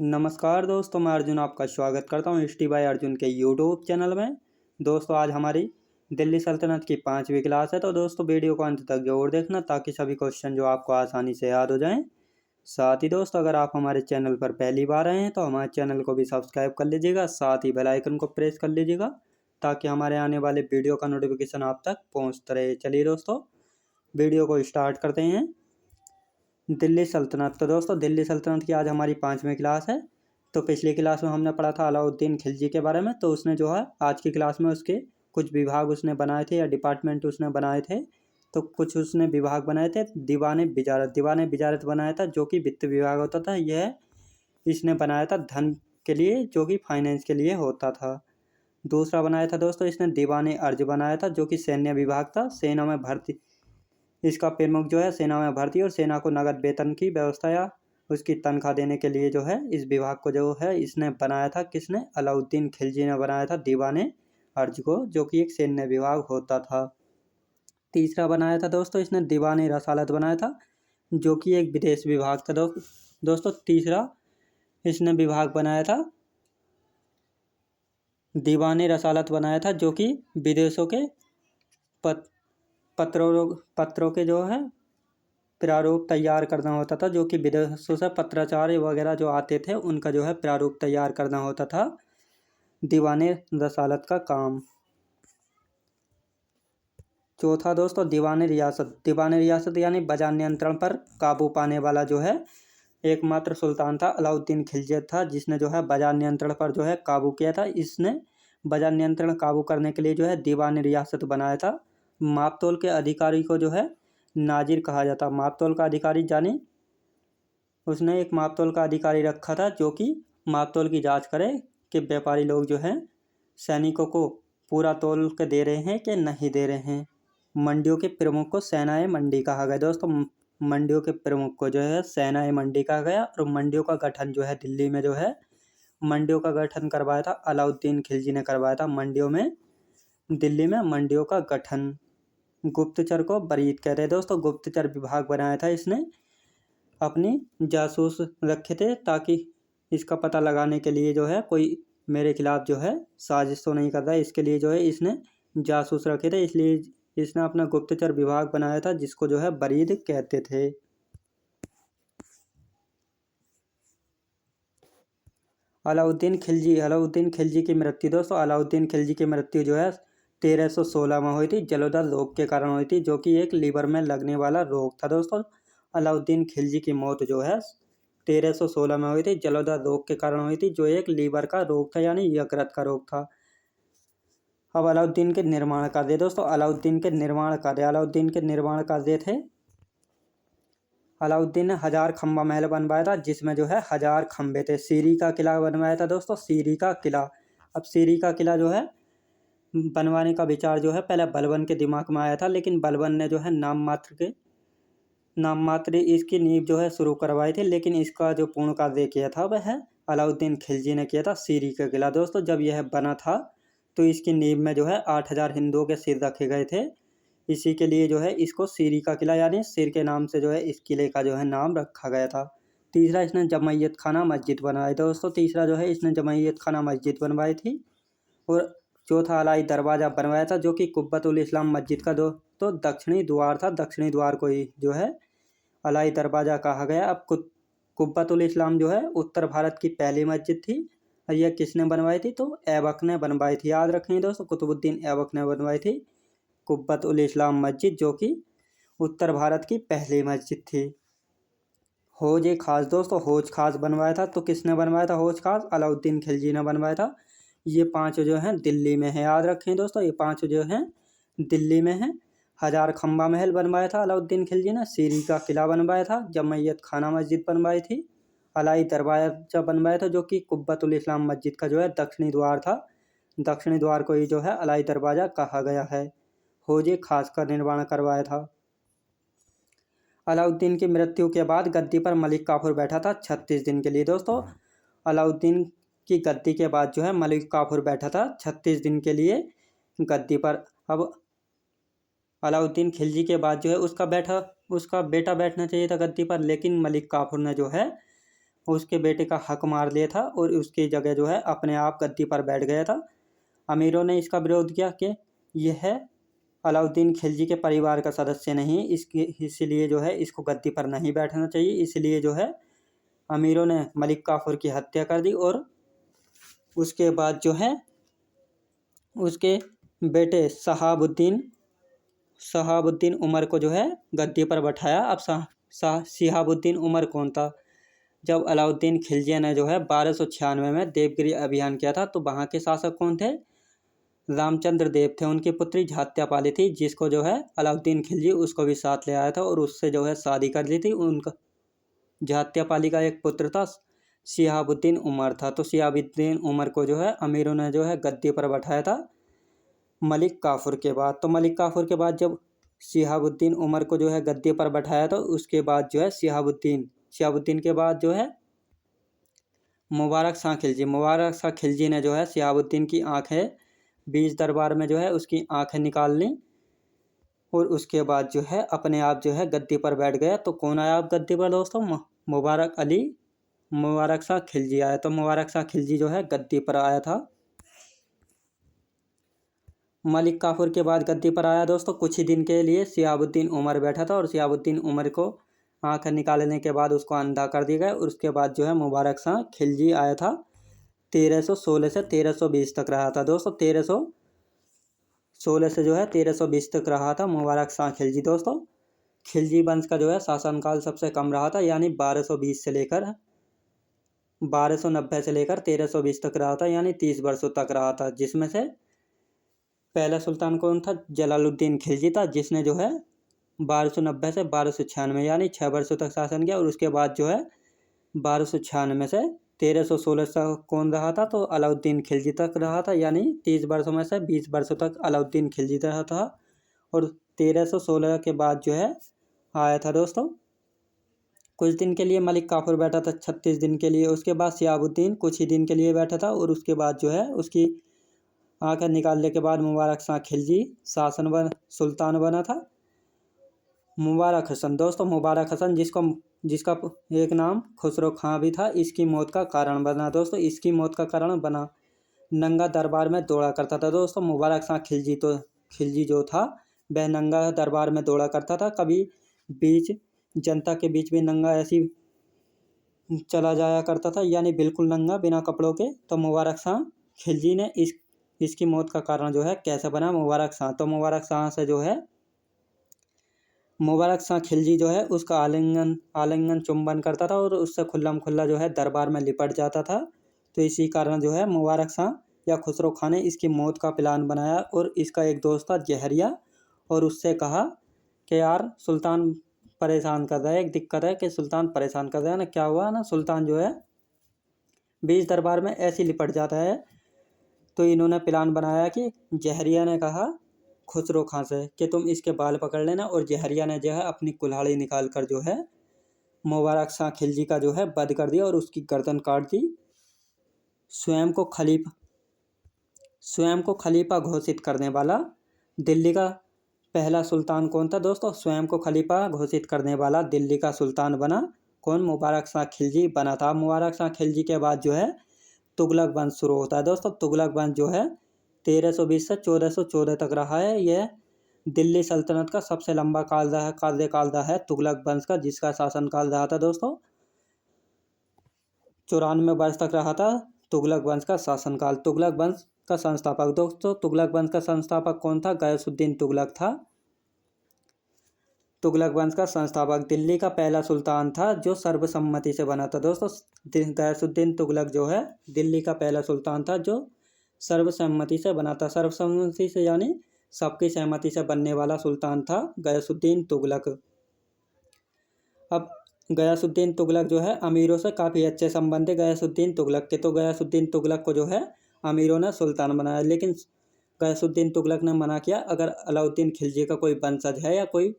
नमस्कार दोस्तों, मैं अर्जुन आपका स्वागत करता हूँ हिस्ट्री बाय अर्जुन के यूट्यूब चैनल में। दोस्तों, आज हमारी दिल्ली सल्तनत की 5वीं क्लास है। तो दोस्तों, वीडियो को अंत तक जरूर देखना ताकि सभी क्वेश्चन जो आपको आसानी से याद हो जाएं। साथ ही दोस्तों, अगर आप हमारे चैनल पर पहली बार आए हैं तो हमारे चैनल को भी सब्सक्राइब कर लीजिएगा, साथ ही बेल आइकन को प्रेस कर लीजिएगा ताकि हमारे आने वाले वीडियो का नोटिफिकेशन आप तक पहुँचता रहे। चलिए दोस्तों, वीडियो को स्टार्ट करते हैं। दिल्ली सल्तनत। तो दोस्तों, दिल्ली सल्तनत की आज हमारी 5वीं क्लास है। तो पिछली क्लास में हमने पढ़ा था अलाउद्दीन खिलजी के बारे में। तो उसने जो है आज की क्लास में उसके कुछ विभाग उसने बनाए थे या डिपार्टमेंट उसने बनाए थे। तो कुछ उसने विभाग बनाए थे। दीवाने बिजारत बनाया था जो कि वित्त विभाग होता था। यह इसने बनाया था धन के लिए, जो कि फाइनेंस के लिए होता था। दूसरा बनाया था दोस्तों इसने दीवाने अर्ज बनाया था, जो कि सैन्य विभाग था। सेना में भर्ती, इसका प्रमुख जो है सेना में भर्ती और सेना को नगद वेतन की व्यवस्था या उसकी तनख्वाह देने के लिए जो है इस विभाग को जो है इसने बनाया था। किसने? अलाउद्दीन खिलजी ने बनाया था दीवाने अर्ज को, जो कि एक सैन्य विभाग होता था। तीसरा बनाया था दोस्तों इसने दीवाने रसालत बनाया था, जो कि एक विदेश विभाग था। दोस्तों, तीसरा इसने विभाग बनाया था दीवाने रसालत बनाया था, जो कि विदेशों के पत्रों के जो है प्रारूप तैयार करना होता था, जो कि विदेशों से पत्राचार वगैरह जो आते थे उनका जो है प्रारूप तैयार करना होता था दीवाने रसालत का काम। चौथा दोस्तों दीवाने रियासत यानी बाजार नियंत्रण पर काबू पाने वाला जो है एकमात्र सुल्तान था अलाउद्दीन खिलजी था, जिसने जो है बाजार नियंत्रण पर जो है काबू किया था। इसने बाजार नियंत्रण काबू करने के लिए जो है दीवानी रियासत बनाया था। मापतोल के अधिकारी को जो है नाजिर कहा जाता। मापतोल का अधिकारी जाने उसने एक मापतोल का अधिकारी रखा था, जो कि मापतोल की जांच करे कि व्यापारी लोग जो हैं सैनिकों को पूरा तोल के दे रहे हैं कि नहीं दे रहे हैं। मंडियों के प्रमुख को सेनाए मंडी कहा गया। दोस्तों, मंडियों के प्रमुख को जो है सेनाए मंडी कहा गया। और मंडियों का गठन जो है दिल्ली में जो है मंडियों का गठन करवाया था अलाउद्दीन खिलजी ने करवाया था। दिल्ली में मंडियों का गठन। गुप्तचर को बरीद कहते हैं। दोस्तों, गुप्तचर विभाग बनाया था इसने। अपनी जासूस रखे थे ताकि इसका पता लगाने के लिए जो है कोई मेरे खिलाफ जो है साजिश तो नहीं कर रहा है, इसके लिए जो है इसने जासूस रखे थे। इसलिए इसने अपना गुप्तचर विभाग बनाया था, जिसको जो है बरीद कहते थे। अलाउद्दीन खिलजी की मृत्यु। दोस्तों, अलाउद्दीन खिलजी की मृत्यु जो है 1316 में हुई थी। जलोदर रोग के कारण हुई थी, जो कि एक लीवर में लगने वाला रोग था। दोस्तों, अलाउद्दीन खिलजी की मौत जो है 1316 में हुई थी। जलोदर रोग के कारण हुई थी, जो एक लीवर का रोग था, यानी यकृत का रोग था। अब अलाउद्दीन के निर्माण कार्य। दोस्तों, अलाउद्दीन के निर्माण कार्य थे। अलाउद्दीन ने 1000 खंबा महल बनवाया था, जिसमें जो है 1000 खंबे थे। सीरी का किला बनवाया था। दोस्तों, सीरी का किला। अब सीरी का किला जो है बनवाने का विचार जो है पहले बलबन के दिमाग में आया था, लेकिन बलबन ने जो है नाम मात्र इसकी नींव जो है शुरू करवाई थी, लेकिन इसका जो पूर्ण कार्य किया था वह अलाउद्दीन खिलजी ने किया था। सीरी का किला। दोस्तों, जब यह बना था तो इसकी नींव में जो है 8000 हिंदुओं के सिर रखे गए थे। इसी के लिए जो है इसको सीरी का किला यानी सिर के नाम से जो है इस किले का जो है नाम रखा गया था। तीसरा इसने जमैयत खाना मस्जिद बनाई। दोस्तों, तीसरा जो है इसने जमैयत खाना मस्जिद बनवाई थी। और चौथा अलाई दरवाज़ा बनवाया था, जो कि कुब्बतुल इस्लाम मस्जिद का तो दक्षिणी द्वार था। दक्षिणी द्वार को ही जो है अलाई दरवाज़ा कहा गया। अब कुब्बतुल इस्लाम जो है उत्तर भारत की पहली मस्जिद थी। और यह किसने बनवाई थी? तो ऐबक ने बनवाई थी। याद रखेंगे दोस्तों, कुतुबुद्दीन ऐबक ने बनवाई थी कुब्बतुल इस्लाम मस्जिद, जो कि उत्तर भारत की पहली मस्जिद थी। हौज ए खास। दोस्तों, हौज खास बनवाया था। तो किसने बनवाया था हौज खास? अलाउद्दीन खिलजी ने बनवाया था। ये 5 जो हैं दिल्ली में है। याद रखें दोस्तों, ये 5 जो हैं दिल्ली में है। 1000 खंबा महल बनवाया था अलाउद्दीन खिलजी ने। सीरी का किला बनवाया था। जमैयत खाना मस्जिद बनवाई थी। अलाई दरवाजा बनवाया था, जो कि कुब्बतुल इस्लाम मस्जिद का जो है दक्षिणी द्वार था। दक्षिणी द्वार को ही जो है अलाई दरवाजा कहा गया है। हौज खास का निर्माण करवाया था। अलाउद्दीन की मृत्यु के बाद गद्दी पर मलिक काफूर बैठा था 36 दिन के लिए। दोस्तों, अलाउद्दीन की गद्दी के बाद जो है मलिक काफूर बैठा था 36 दिन के लिए गद्दी पर। अब अलाउद्दीन खिलजी के बाद जो है उसका बेटा बैठना चाहिए था गद्दी पर, लेकिन मलिक काफूर ने जो है उसके बेटे का हक मार लिया था और उसकी जगह जो है अपने आप गद्दी पर बैठ गया था। अमीरों ने इसका विरोध किया कि यह अलाउद्दीन खिलजी के परिवार का सदस्य नहीं, इसलिए जो है इसको गद्दी पर नहीं बैठना चाहिए। इसलिए जो है अमीरों ने मलिक काफूर की हत्या कर दी और उसके बाद जो है उसके बेटे शहाबुद्दीन उमर को जो है गद्दी पर बैठाया। अब शहाबुद्दीन उमर कौन था? जब अलाउद्दीन खिलजी ने जो है 1296 में देवगिरी अभियान किया था तो वहाँ के शासक कौन थे? रामचंद्र देव थे। उनकी पुत्री झात्यापाली थी, जिसको जो है अलाउद्दीन खिलजी उसको भी साथ ले आया था और उससे जो है शादी कर ली थी। उनका झात्यापाली का एक पुत्र था, शिहाबुद्दीन उमर था। तो शिहाबुद्दीन उमर को जो है अमीरों ने जो है गद्दी पर बैठाया था मलिक काफूर के बाद। तो मलिक काफूर के बाद जब शिहाबुद्दीन उमर को जो है गद्दी पर बैठाया तो उसके बाद जो है शिहाबुद्दीन के बाद जो है मुबारक शाह खिलजी ने जो है शिहाबुद्दीन की आंखें बीच दरबार में जो है उसकी आंखें निकाल ली और उसके बाद जो है अपने आप जो है गद्दी पर बैठ गया। तो कौन आया आप गद्दी पर दोस्तों? मुबारक शाह खिलजी आया। तो मुबारक शाह खिलजी जो है गद्दी पर आया था। मलिक काफूर के बाद गद्दी पर आया दोस्तों कुछ ही दिन के लिए शिहाबुद्दीन उमर बैठा था और शिहाबुद्दीन उमर को आंखें निकालने के बाद उसको अंधा कर दिया गया और उसके बाद जो है मुबारक शाह खिलजी आया था। 1316 से 1320 तक रहा था दोस्तों। 1316 से जो है 1320 तक रहा था मुबारक शाह खिलजी दोस्तों। खिलजी वंश का जो है शासनकाल सबसे कम रहा था, यानी 1290 से लेकर 1320 तक रहा था, यानी 30 वर्षों तक रहा था। जिसमें से पहला सुल्तान कौन था? जलालुद्दीन खिलजी था, जिसने जो है 1290 से 1296 यानी 6 वर्षों तक शासन किया। और उसके बाद जो है 1296 से 1316 तक कौन रहा था? तो अलाउद्दीन खिलजी तक रहा था, यानी 30 वर्षों में से 20 वर्षों तक अलाउद्दीन खिलजी रहा था। और 1316 के बाद जो है आया था दोस्तों कुछ दिन के लिए मलिक काफूर बैठा था, 36 दिन के लिए। उसके बाद शिहाबुद्दीन कुछ ही दिन के लिए बैठा था और उसके बाद जो है उसकी आंखें निकालने के बाद मुबारक शाह खिलजी सुल्तान बना था। मुबारक हसन दोस्तों, मुबारक हसन जिसका एक नाम खुसरो खां भी था, इसकी मौत का कारण बना दोस्तों। इसकी मौत का कारण बना नंगा दरबार में दौड़ा करता था दोस्तों। मुबारक शाह खिलजी जो था वह नंगा दरबार में दौड़ा करता था। कभी जनता के बीच में नंगा ऐसी चला जाया करता था, यानी बिल्कुल नंगा बिना कपड़ों के। तो मुबारक शाह खिलजी ने इसकी मौत का कारण जो है कैसे बना? मुबारक शाह। तो मुबारक शाह से जो है मुबारक शाह खिलजी जो है उसका आलिंगन चुंबन करता था और उससे खुल्ला जो है दरबार में लिपट जाता था। तो इसी कारण जो है मुबारक शाह या खुसरो खां ने इसकी मौत का प्लान बनाया और इसका एक दोस्त था जहरिया, और उससे कहा कि यार सुल्तान परेशान कर रहा है, एक दिक्कत है कि सुल्तान परेशान कर रहा है ना। क्या हुआ ना, सुल्तान जो है बीच दरबार में ऐसे लिपट जाता है। तो इन्होंने प्लान बनाया कि जहरिया ने कहा खुसरो खां से कि तुम इसके बाल पकड़ लेना, और जहरिया ने जो है अपनी कुल्हाड़ी निकाल कर जो है मुबारक शाह खिलजी का जो है वध कर दिया और उसकी गर्दन काट दी। स्वयं को खलीफा घोषित करने वाला दिल्ली का पहला सुल्तान कौन था दोस्तों? स्वयं को खलीफा घोषित करने वाला दिल्ली का सुल्तान बना कौन? मुबारक शाह खिलजी बना था। मुबारक शाह खिलजी के बाद जो है तुगलक वंश शुरू होता है दोस्तों। तुगलक वंश जो है 1320 से 1414 तक रहा है। यह दिल्ली सल्तनत का सबसे लंबा कार्यकाल रहा है तुगलक वंश का, जिसका शासनकाल रहा था दोस्तों 94 वर्ष तक रहा था तुगलक वंश का शासनकाल। तुगलक वंश का संस्थापक दोस्तों, तुगलक वंश का संस्थापक कौन था? गयासुद्दीन तुगलक था। तुगलक वंश का संस्थापक दिल्ली का पहला सुल्तान था जो सर्वसम्मति से बना था दोस्तों। गयासुद्दीन तुगलक जो है दिल्ली का पहला सुल्तान था जो सर्वसम्मति से बना था। सर्वसम्मति से यानी सबकी सहमति से बनने वाला सुल्तान था गयासुद्दीन तुगलक। अब गयासुद्दीन तुगलक जो है अमीरों से काफ़ी अच्छे संबंध थे गयासुद्दीन तुगलक के। तो गयासुद्दीन तुगलक को जो है अमीरों ने सुल्तान बनाया, लेकिन गयासुद्दीन तुगलक ने मना किया अगर अलाउद्दीन खिलजी का कोई वंशज है या कोई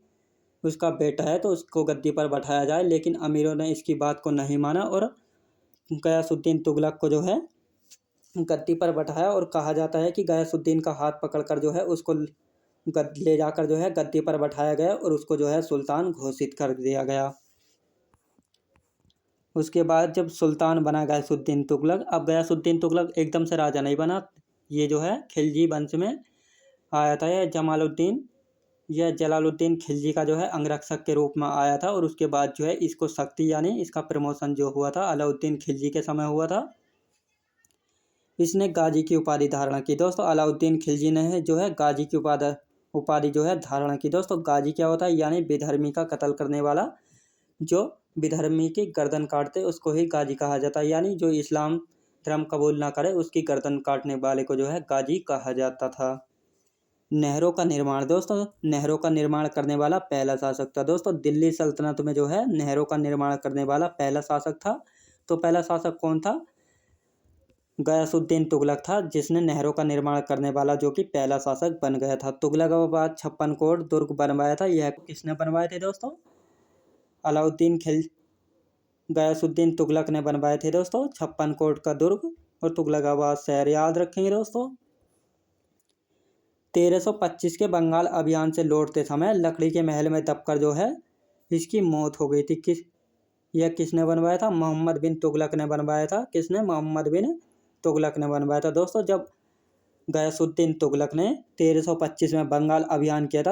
उसका बेटा है तो उसको गद्दी पर बैठाया जाए। लेकिन अमीरों ने इसकी बात को नहीं माना और गयासुद्दीन तुगलक को जो है गद्दी पर बैठाया। और कहा जाता है कि गयासुद्दीन का हाथ पकड़कर जो है उसको ले जाकर जो है गद्दी पर बैठाया गया और उसको जो है सुल्तान घोषित कर दिया गया। उसके बाद जब सुल्तान बना गयासुद्दीन तुगलक, अब गयासुद्दीन तुगलक एकदम से राजा नहीं बना, ये जो है खिलजी वंश में आया था। यह जलालुद्दीन खिलजी का जो है अंगरक्षक के रूप में आया था, और उसके बाद जो है इसको शक्ति यानी इसका प्रमोशन जो हुआ था अलाउद्दीन खिलजी के समय हुआ था। इसने गाजी की उपाधि धारण की। दोस्तों अलाउद्दीन खिलजी ने जो है गाजी की उपाधि जो है धारण की। दोस्तों गाजी क्या होता है, यानी विधर्मी का कत्ल करने वाला, जो विधर्मी की गर्दन काटते उसको ही गाजी कहा जाता है, यानी जो इस्लाम धर्म कबूल ना करे उसकी गर्दन काटने वाले को जो है गाजी कहा जाता था। नहरों का निर्माण। दोस्तों नहरों का निर्माण करने वाला पहला शासक था। दोस्तों दिल्ली सल्तनत में जो है नहरों का निर्माण करने वाला पहला शासक था। तो पहला शासक कौन था? गयासुद्दीन तुगलक था, जिसने नहरों का निर्माण करने वाला जो कि पहला शासक बन गया था। तुगलकाबाद 56 कोट दुर्ग बनवाया था। यह किसने बनवाए थे दोस्तों? गयासुद्दीन तुगलक ने बनवाए थे दोस्तों 56 कोट का दुर्ग और तुगलकाबाद शहर। याद रखेंगे दोस्तों। 1325 के बंगाल अभियान से लौटते समय लकड़ी के महल में दबकर जो है इसकी मौत हो गई थी। यह किसने बनवाया था? मोहम्मद बिन तुगलक ने बनवाया था। किसने? मोहम्मद बिन तुगलक ने बनवाया था। दोस्तों जब गयासुद्दीन तुगलक ने 1325 में बंगाल अभियान किया था,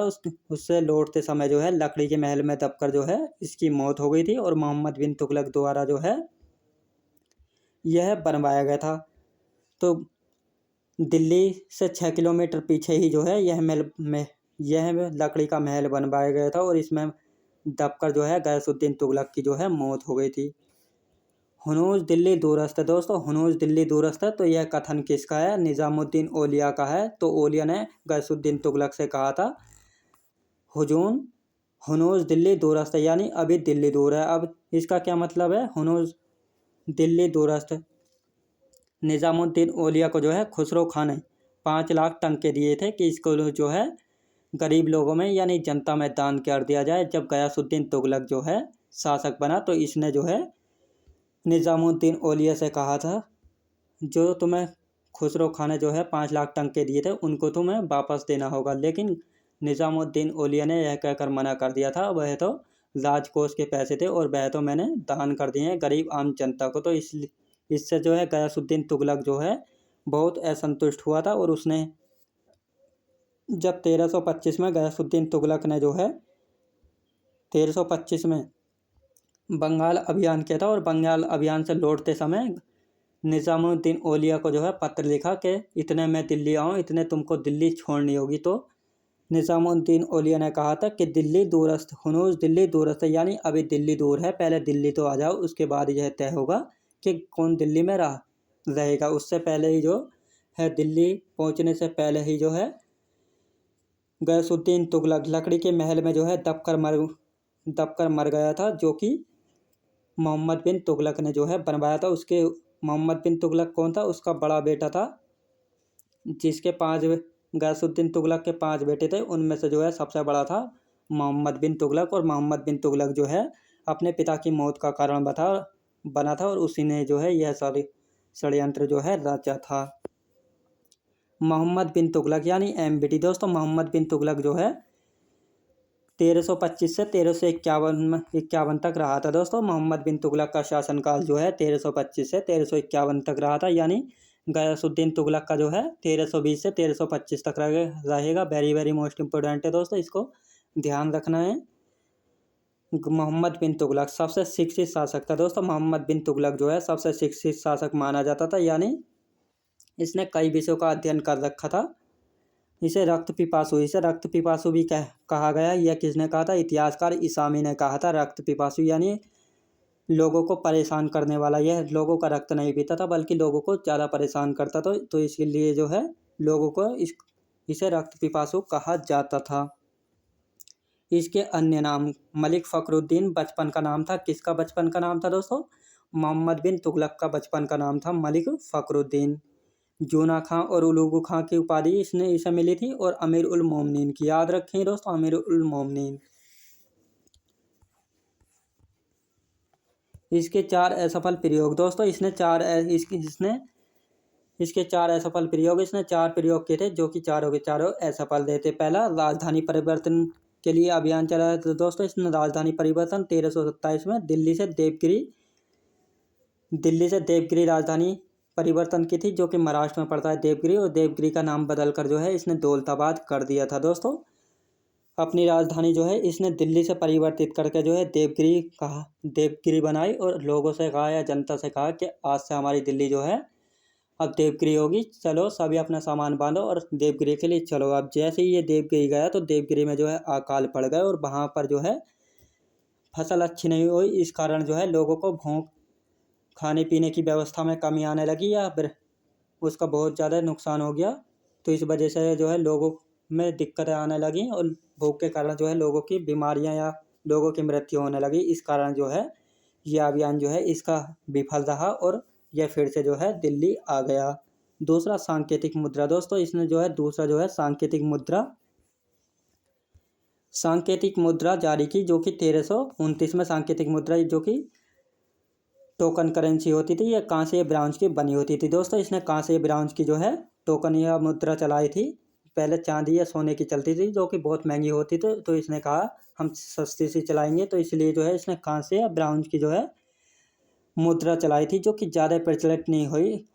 उससे लौटते समय जो है लकड़ी के महल में दबकर जो है इसकी मौत हो गई थी, और मोहम्मद बिन तुगलक द्वारा जो है यह बनवाया गया था। तो दिल्ली से 6 किलोमीटर पीछे ही जो है यह लकड़ी का महल बनवाया गया था, और इसमें दबकर जो है गयासुद्दीन तुगलक की जो है मौत हो गई थी। हुनूज दिल्ली दूरस्थ है। दोस्तों हुनूज दिल्ली दूरस्थ है, तो यह कथन किसका है? निज़ामुद्दीन औलिया का है। तो औलिया ने गयासुद्दीन तुगलक से कहा था हुनूज दिल्ली दूरस्थ है, यानी अभी दिल्ली दूर है। अब इसका क्या मतलब है? हुनूज दिल्ली दूरस्थ। निज़ामुद्दीन औलिया को जो है खुसरो खान ने 5 लाख टंके दिए थे कि इसको जो है गरीब लोगों में यानी जनता में दान कर दिया जाए। जब गयासुद्दीन तुगलक जो है शासक बना, तो इसने जो है निज़ामुद्दीन औलिया से कहा था जो तुम्हें खुसरो खान ने जो है 5 लाख टंके दिए थे उनको तुम्हें वापस देना होगा। लेकिन निज़ामुद्दीन औलिया ने यह कहकर मना कर दिया था, वह तो राजकोष के पैसे थे और वह तो मैंने दान कर दिए हैं गरीब आम जनता को। तो इससे जो है गयासुद्दीन तुगलक जो है बहुत असंतुष्ट हुआ था, और उसने जब 1325 में गयासुद्दीन तुगलक ने जो है 1325 में बंगाल अभियान किया था, और बंगाल अभियान से लौटते समय निज़ामुद्दीन औलिया को जो है पत्र लिखा कि इतने मैं दिल्ली आऊँ, इतने तुमको दिल्ली छोड़नी होगी। तो निज़ामुद्दीन औलिया ने कहा था कि दिल्ली दूरस्थ, हुनूज दिल्ली दूरस्थ है, यानी अभी दिल्ली दूर है, पहले दिल्ली तो आ जाओ, उसके बाद यह तय होगा कि कौन दिल्ली में रहेगा। उससे पहले ही जो है दिल्ली पहुँचने से पहले ही जो है गयासुद्दीन तुगलक लकड़ी के महल में जो है दबकर मर गया था, जो कि मोहम्मद बिन तुगलक ने जो है बनवाया था। उसके मोहम्मद बिन तुगलक कौन था? उसका बड़ा बेटा था, जिसके 5 गयासुद्दीन तुगलक के 5 बेटे थे, उनमें से जो है सबसे बड़ा था मोहम्मद बिन तुगलक। और मोहम्मद बिन तुगलक जो है अपने पिता की मौत का कारण बना था, और उसी ने जो है यह सारी षड्यंत्र जो है रचा था। मोहम्मद बिन तुगलक यानी MBT। दोस्तों मोहम्मद बिन तुगलक जो है 1325 से 1351 तक रहा था। दोस्तों मोहम्मद बिन तुगलक का शासनकाल जो है 1325 से 1351 तक रहा था, यानी गयासुद्दीन तुगलक का जो है 1320 से 1325 तक रहेगा। वेरी वेरी मोस्ट इम्पोर्टेंट है दोस्तों, इसको ध्यान रखना है। मोहम्मद बिन तुगलक सबसे शिक्षित शासक था। दोस्तों मोहम्मद बिन तुगलक जो है सबसे शिक्षित शासक माना जाता था, यानी इसने कई विषयों का अध्ययन कर रखा था। इसे रक्त पिपासु भी कहा गया। यह किसने कहा था? इतिहासकार इसामी ने कहा था रक्त पिपासु, यानी लोगों को परेशान करने वाला। यह लोगों का रक्त नहीं पीता था, बल्कि लोगों को ज़्यादा परेशान करता था, तो इसलिए जो है लोगों को इसे रक्त पिपासु कहा जाता था। इसके अन्य नाम मलिक फ़खरुद्दीन बचपन का नाम था। किसका बचपन का नाम था दोस्तों? मोहम्मद बिन तुगलक का बचपन का नाम था मलिक फ़खरुद्दीन। जूना खां और उलूगू खां की उपाधि इसे मिली थी, और अमीर उल मोमिनीन की। याद रखें दोस्तों, अमीर उल मोमिनीन। इसके 4 असफल प्रयोग। दोस्तों इसके 4 असफल प्रयोग, इसने 4 प्रयोग किए थे, जो कि चारों के चारों असफल रहे थे। पहला, राजधानी परिवर्तन के लिए अभियान चलाया था। दोस्तों इसने राजधानी परिवर्तन 1327 में दिल्ली से देवगिरी दिल्ली से देवगिरी राजधानी परिवर्तन की थी, जो कि महाराष्ट्र में पड़ता है देवगिरी, और देवगिरी का नाम बदलकर जो है इसने दौलताबाद कर दिया था दोस्तों। अपनी राजधानी जो है इसने दिल्ली से परिवर्तित करके जो है देवगिरी बनाई, और लोगों से कहा या जनता से कहा कि आज से हमारी दिल्ली जो है अब देवगिरी होगी, चलो सभी अपना सामान बांधो और देवगिरी के लिए चलो। अब जैसे ही ये देवगिरी गया तो देवगिरी में जो है अकाल पड़ गए, और वहाँ पर जो है फसल अच्छी नहीं हुई। इस कारण जो है लोगों को भूख, खाने पीने की व्यवस्था में कमी आने लगी, या फिर उसका बहुत ज़्यादा नुकसान हो गया। तो इस वजह से जो है लोगों में दिक्कतें आने लगी, और भूख के कारण जो है लोगों की बीमारियां या लोगों की मृत्यु होने लगी। इस कारण जो है यह अभियान जो है इसका विफल रहा, और यह फिर से जो है दिल्ली आ गया। दूसरा सांकेतिक मुद्रा दोस्तों, इसने जो है दूसरा जो है सांकेतिक मुद्रा जारी की, जो कि 1329 में सांकेतिक मुद्रा, जो कि टोकन करेंसी होती थी, यह कांस्य ब्राउन्ज की बनी होती थी दोस्तों। इसने कांस्य ब्राउन्ज की जो है टोकन या मुद्रा चलाई थी। पहले चांदी या सोने की चलती थी, जो कि बहुत महंगी होती थी, तो इसने कहा हम सस्ती सी चलाएंगे, तो इसलिए जो है इसने कांस्य या ब्राउन्ज की जो है मुद्रा चलाई थी, जो कि ज़्यादा प्रचलित नहीं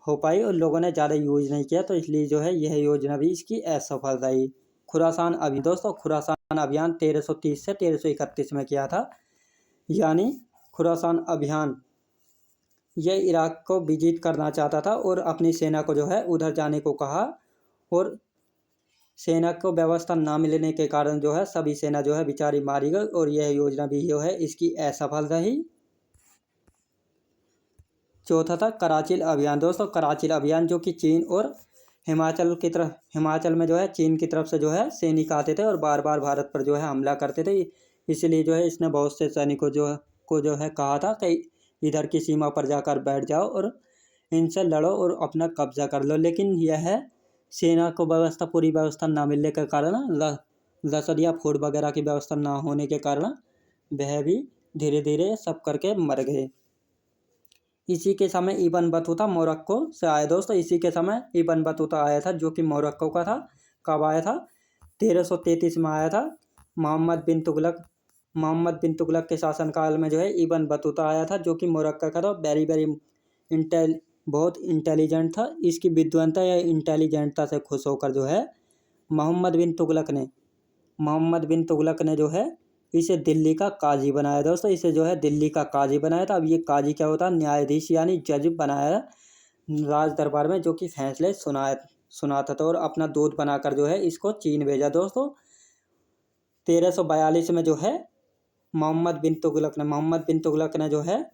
हो पाई, और लोगों ने ज़्यादा यूज नहीं किया, तो इसलिए जो है यह योजना भी इसकी असफल रही। खुरासान अभियान दोस्तों, खुरासान अभियान 1330 से 1331 में किया था, यानी खुरासान अभियान यह इराक को विजिट करना चाहता था, और अपनी सेना को जो है उधर जाने को कहा, और सेना को व्यवस्था ना मिलने के कारण जो है सभी सेना जो है बेचारी मारी गई, और यह योजना भी जो है इसकी असफल रही। चौथा था कराचिल अभियान दोस्तों, कराचिल अभियान, जो कि चीन और हिमाचल में जो है चीन की तरफ से जो है सैनिक आते थे, और बार बार भारत पर जो है हमला करते थे। इसलिए जो है इसने बहुत से सैनिकों को जो है कहा था कि इधर की सीमा पर जाकर बैठ जाओ और इनसे लड़ो और अपना कब्जा कर लो। लेकिन यह सेना को पूरी व्यवस्था ना मिलने के कारण, रसद या फूड वगैरह की व्यवस्था ना होने के कारण वह भी धीरे धीरे सब करके मर गए। इसी के समय इब्न बतूता मोरक्को से आया दोस्तों। इसी के समय इब्न बतूता आया था, जो कि मोरक्को का था। कब आया था? 1333 में आया था। मोहम्मद बिन तुगलक के शासनकाल में जो है इब्न बतूता आया था, जो कि मोरक्को का था। बहुत इंटेलिजेंट था। इसकी विद्वता या इंटेलिजेंटता से खुश होकर जो है मोहम्मद बिन तुगलक ने जो है इसे दिल्ली का काजी बनाया दोस्तों। इसे जो है दिल्ली का काजी बनाया था। अब ये काजी क्या होता है? न्यायाधीश यानी जज बनाया राज दरबार में, जो कि फैसले सुनाता था, और अपना दूत बनाकर जो है इसको चीन भेजा दोस्तों। 1342 में जो है मोहम्मद बिन तुगलक ने जो है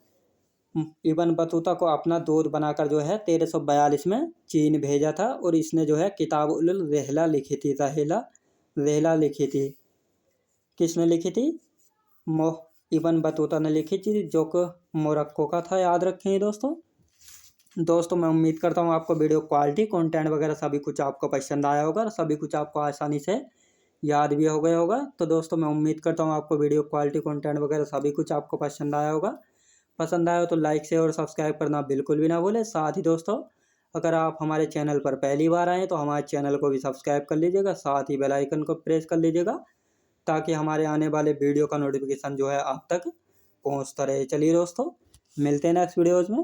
इब्न बतूता को अपना दूत बनाकर जो है 1342 में चीन भेजा था, और इसने जो है किताब उल रहला लिखी थी। रहला लिखी थी। किसने लिखी थी? इब्न बतूता ने लिखी थी, जो कि मोरक्को का था। याद रखें दोस्तों मैं उम्मीद करता हूँ आपको वीडियो क्वालिटी, कंटेंट वगैरह सभी कुछ आपको पसंद आया होगा, और सभी कुछ आपको आसानी से याद भी हो गया होगा। तो दोस्तों मैं उम्मीद करता हूँ आपको वीडियो क्वालिटी, कंटेंट वगैरह सभी कुछ आपको पसंद आया होगा। पसंद आया हो तो लाइक शेयर और सब्सक्राइब करना बिल्कुल भी ना भूलें। साथ ही दोस्तों अगर आप हमारे चैनल पर पहली बार आएँ तो हमारे चैनल को भी सब्सक्राइब कर लीजिएगा, साथ ही बेल आइकन को प्रेस कर लीजिएगा, ताकि हमारे आने वाले वीडियो का नोटिफिकेशन जो है आप तक पहुंचता रहे। चलिए दोस्तों मिलते हैं नेक्स्ट वीडियोज़ में।